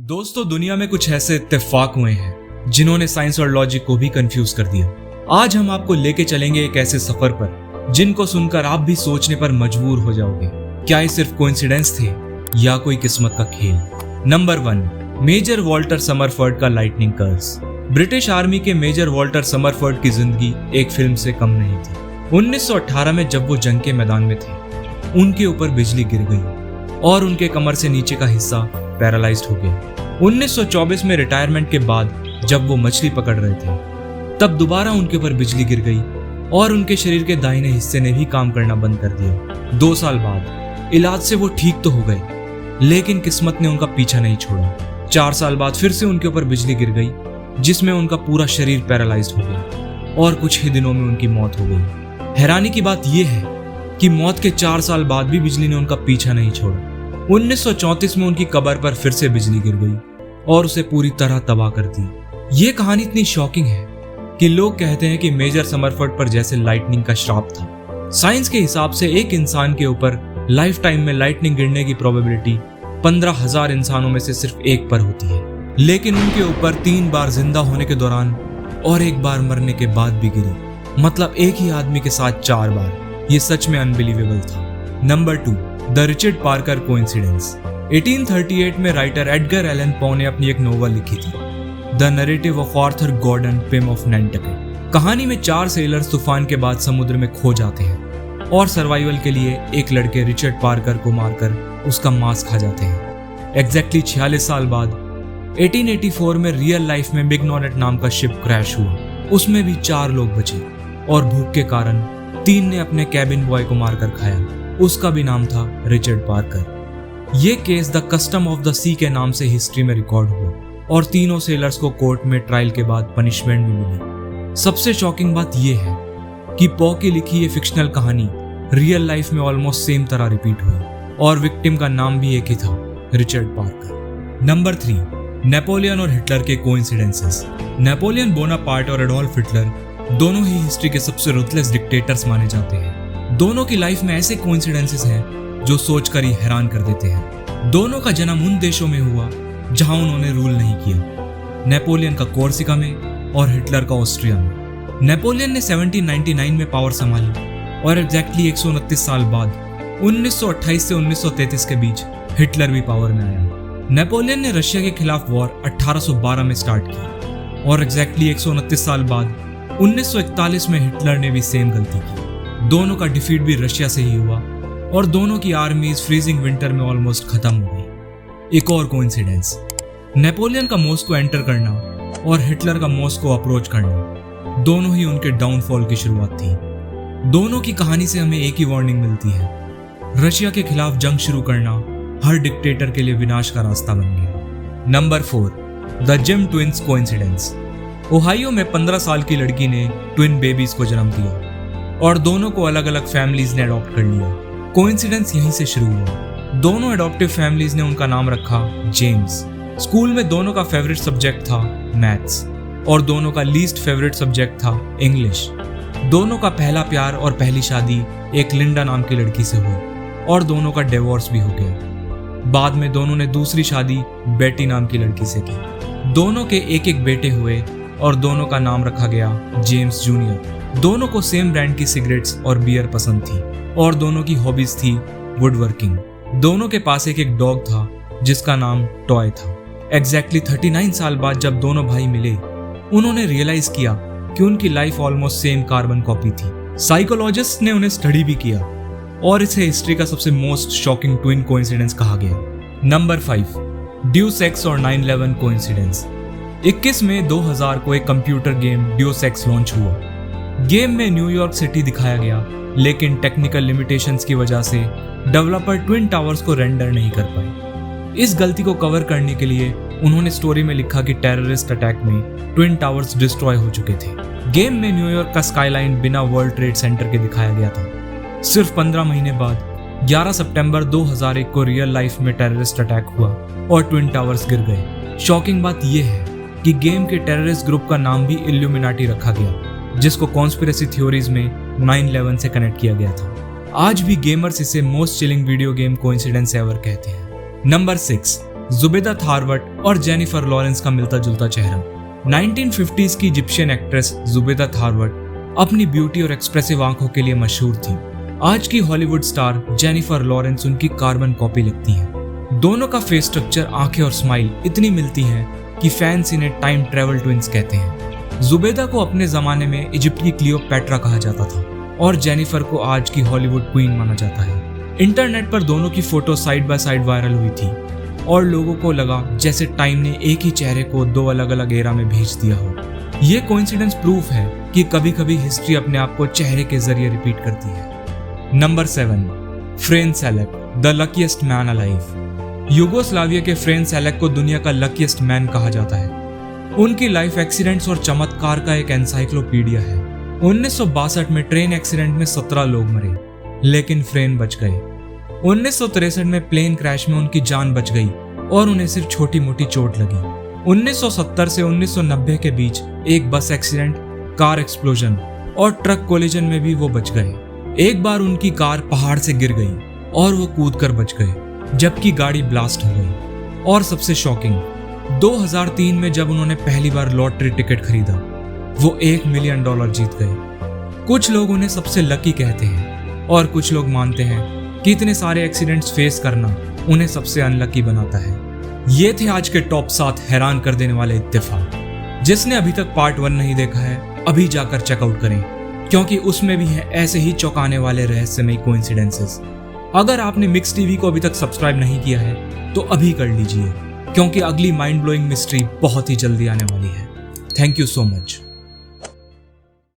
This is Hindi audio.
दोस्तों, दुनिया में कुछ ऐसे इत्तेफाक हुए हैं जिन्होंने साइंस और लॉजिक को भी कंफ्यूज कर दिया। आज हम आपको लेके चलेंगे एक ऐसे सफर पर जिनको सुनकर आप भी सोचने पर मजबूर हो जाओगे, क्या ये सिर्फ कोइंसिडेंस थे या कोई किस्मत का खेल। नंबर 1, मेजर वॉल्टर समरफर्ड का लाइटनिंग कर्स। ब्रिटिश आर्मी के मेजर वॉल्टर समरफर्ड की जिंदगी एक फिल्म से कम नहीं थी। 1918 में जब वो जंग के मैदान में थे, उनके ऊपर बिजली गिर गई और उनके कमर से नीचे का हिस्सा पैरालाइज्ड हो गया। 1924 में रिटायरमेंट के बाद जब वो मछली पकड़ रहे थे, तब दोबारा उनके ऊपर बिजली गिर गई और उनके शरीर के दाहिने हिस्से ने भी काम करना बंद कर दिया। 2 साल बाद इलाज से वो ठीक तो हो गए, लेकिन किस्मत ने उनका पीछा नहीं छोड़ा। 4 साल बाद फिर से उनके ऊपर बिजली गिर गई, जिसमें उनका पूरा शरीर पैरालाइज्ड हो गया और कुछ ही दिनों में उनकी मौत हो गई। हैरानी की बात यह है कि मौत के 4 साल बाद भी बिजली ने उनका पीछा नहीं छोड़ा। 1934 में उनकी कब्र पर फिर से बिजली गिर गई और उसे पूरी तरह तबाह कर दी। ये कहानी इतनी शॉकिंग है कि लोग कहते हैं कि मेजर समरफर्ड पर जैसे लाइटनिंग का श्राप था। साइंस के हिसाब से एक इंसान के ऊपर लाइफ टाइम में लाइटनिंग गिरने की प्रोबेबिलिटी 15,000 इंसानों में से सिर्फ एक पर होती है, लेकिन उनके ऊपर 3 बार जिंदा होने के दौरान और 1 बार मरने के बाद भी गिरी। मतलब एक ही आदमी के साथ 4 बार। ये सच में अनबिलीवेबल था। Number 2, the Richard Parker coincidence. 1838 में राइटर एडगर एलन पो ने अपनी एक नोवेल लिखी थी, the narrative of Arthur Gordon Pym of Nantucket. कहानी में 4 सेलर्स तूफान के बाद समुद्र में खो जाते हैं और सर्वाइवल के लिए एक लड़के रिचर्ड पार्कर को मारकर उसका मांस खा जाते हैं। एग्जैक्टली 46 साल बाद 1884 में रियल लाइफ में बिग नॉनेट नाम का शिप क्रैश हुआ। उसमें भी 4 लोग बचे और भूख के कारण 3 ने अपने कैबिन बॉय को मारकर खाया। उसका भी नाम था रिचर्ड पार्कर। ये case the custom of the sea के नाम से हिस्ट्री में रिकॉर्ड हुआ और तीनों सेलर्स को कोर्ट में ट्रायल के बाद पनिशमेंट भी मिली। सबसे शॉकिंग बात यह है कि पो की लिखी ये फिक्शनल कहानी रियल लाइफ में ऑलमोस्ट सेम तरह रिपीट हुई और विक्टिम का नाम भी एक ही था, रिचर्ड पार्कर। नंबर 3, नेपोलियन और हिटलर के कोइंसिडेंसेस। नेपोलियन बोनापार्ट और एडोल्फ हिटलर दोनों ही हिस्ट्री के सबसे रुथलेस डिक्टेटर्स माने जाते हैं। दोनों की लाइफ में ऐसे कोइंसिडेंसेस हैं जो सोचकर ही हैरान कर देते हैं। दोनों का जन्म उन देशों में हुआ जहां उन्होंने रूल नहीं किया। नेपोलियन का कोर्सिका में और हिटलर का ऑस्ट्रिया में। नेपोलियन ने 1799 में पावर संभाली और एग्जैक्टली 129 साल बाद 1928 से 1933 के बीच हिटलर भी पावर में आया। नेपोलियन ने रशिया के खिलाफ वॉर 1812 में स्टार्ट की और एग्जैक्टली 129 साल बाद 1941 में हिटलर ने भी सेम गलती की। दोनों का डिफीट भी रशिया से ही हुआ और दोनों की आर्मीज फ्रीजिंग विंटर में ऑलमोस्ट खत्म हो गई। एक और कोइंसिडेंस, नेपोलियन का मॉस्को एंटर करना और हिटलर का मॉस्को अप्रोच करना दोनों ही उनके डाउनफॉल की शुरुआत थी। दोनों की कहानी से हमें एक ही वार्निंग मिलती है, रशिया के खिलाफ जंग शुरू करना हर डिक्टेटर के लिए विनाश का रास्ता बन गया। Number 4, the gym twins coincidence. Ohio में 15 साल की लड़की ने ट्विन बेबीज को जन्म दिया और दोनों को अलग अलग फैमिलीज ने अडॉप्ट कर लिया। कोइंसिडेंस यहीं से शुरू हुआ। दोनों अडॉप्टिव फैमिलीज ने उनका नाम रखा जेम्स। स्कूल में दोनों का फेवरेट सब्जेक्ट था मैथ्स और दोनों का लीस्ट फेवरेट सब्जेक्ट था इंग्लिश। दोनों का पहला प्यार और पहली शादी एक लिंडा नाम की लड़की से हुई और दोनों का डिवोर्स भी हो गया। बाद में दोनों ने दूसरी शादी बेटी नाम की लड़की से की। दोनों के एक बेटे हुए और दोनों का नाम रखा गया जेम्स जूनियर। दोनों को सेम ब्रांड की सिगरेट्स और बियर पसंद थी और दोनों की हॉबीज थी वुडवर्किंग। दोनों के पास एक डॉग था जिसका नाम टॉय था। एग्जैक्टली 39 साल बाद जब दोनों भाई मिले, उन्होंने रियलाइज किया कि उनकी life almost same carbon copy थी। साइकोलॉजिस्ट ने उन्हें स्टडी भी किया और इसे हिस्ट्री का सबसे मोस्ट शॉकिंग ट्विन कोइंसिडेंस कहा गया। नंबर 5, ड्यूस एक्स और 9/11 कोइंसिडेंस। 21 मई 2000 को एक कंप्यूटर गेम ड्यूस एक्स लॉन्च हुआ। गेम में न्यूयॉर्क सिटी दिखाया गया, लेकिन टेक्निकल लिमिटेशंस की वजह से डेवलपर ट्विन टावर्स को रेंडर नहीं कर पाए। इस गलती को कवर करने के लिए उन्होंने स्टोरी में लिखा कि टेररिस्ट अटैक में ट्विन टावर्स डिस्ट्रॉय हो चुके थे। गेम में न्यूयॉर्क का स्काईलाइन बिना वर्ल्ड ट्रेड सेंटर के दिखाया गया था। सिर्फ 15 महीने बाद 11 सितंबर 2001 को रियल लाइफ में टेररिस्ट अटैक हुआ और ट्विन टावर्स गिर गए। शॉकिंग बात यह है कि गेम के टेररिस्ट ग्रुप का नाम भी इल्यूमिनाटी रखा गया, जिसको कॉन्स्पिरेसी थ्योरीज में 9/11 से कनेक्ट किया गया था। आज भी गेमर्स इसे most chilling video game coincidence ever कहते हैं। नंबर 6, जुबेदा थारवट और जेनिफर लॉरेंस का मिलता जुलता चेहरा। 1950s की इजिप्शियन एक्ट्रेस जुबेदा थारवट अपनी ब्यूटी और एक्सप्रेसिव आंखों के लिए मशहूर थी। आज की हॉलीवुड स्टार जेनिफर लॉरेंस उनकी कार्बन कॉपी लगती हैं। दोनों का फेस स्ट्रक्चर, आंखें और स्माइल इतनी मिलती हैं कि फैंस इन्हें टाइम ट्रेवल ट्विंस कहते हैं। जुबेदा को अपने जमाने में इजिप्ट की क्लियोपैट्रा कहा जाता था और जेनिफर को आज की हॉलीवुड क्वीन माना जाता है। इंटरनेट पर दोनों की photo side by side viral हुई थी और लोगों को लगा जैसे टाइम ने एक ही चेहरे को दो अलग अलग एरा में भेज दिया हो। ये कोइंसिडेंस प्रूफ है कि कभी कभी हिस्ट्री अपने आप को चेहरे के जरिए रिपीट करती है। Number 7, Frane Selak, the luckiest man alive. Yugoslavia के फ्रेन सेलेक को दुनिया का लकीएस्ट मैन कहा जाता है। उनकी लाइफ एक्सीडेंट्स और चमत्कार का एक एनसाइक्लोपीडिया है। 1962 में ट्रेन एक्सीडेंट में 17 लोग मरे, लेकिन फ्रेन बच गए। 1963 में प्लेन क्रैश में उनकी जान बच गई और उन्हें सिर्फ छोटी मोटी चोट लगी। 1970 से 1990 के बीच एक बस एक्सीडेंट, कार एक्सप्लोजन और ट्रक कोलिजन में भी वो बच गए। एक बार उनकी कार पहाड़ से गिर गई और वो कूदकर बच गए, जबकि गाड़ी ब्लास्ट हो गई। और सबसे शॉकिंग, 2003 में जब उन्होंने पहली बार लॉटरी टिकट खरीदा, वो $1 मिलियन जीत गए। कुछ लोग उन्हें सबसे लकी कहते हैं और कुछ लोग मानते हैं कि इतने सारे एक्सीडेंट्स फेस करना उन्हें सबसे अनलकी बनाता है। ये थे आज के टॉप 7 हैरान कर देने वाले इत्तेफाक। जिसने अभी तक पार्ट 1 नहीं देखा है, अभी जाकर चेकआउट करें, क्योंकि उसमें भी है ऐसे ही चौंकाने वाले रहस्यमयी कोइंसिडेंसेस। अगर आपने मिक्स टीवी को अभी तक सब्सक्राइब नहीं किया है तो अभी कर लीजिए, क्योंकि अगली माइंड ब्लोइंग मिस्ट्री बहुत ही जल्दी आने वाली है। Thank you so much.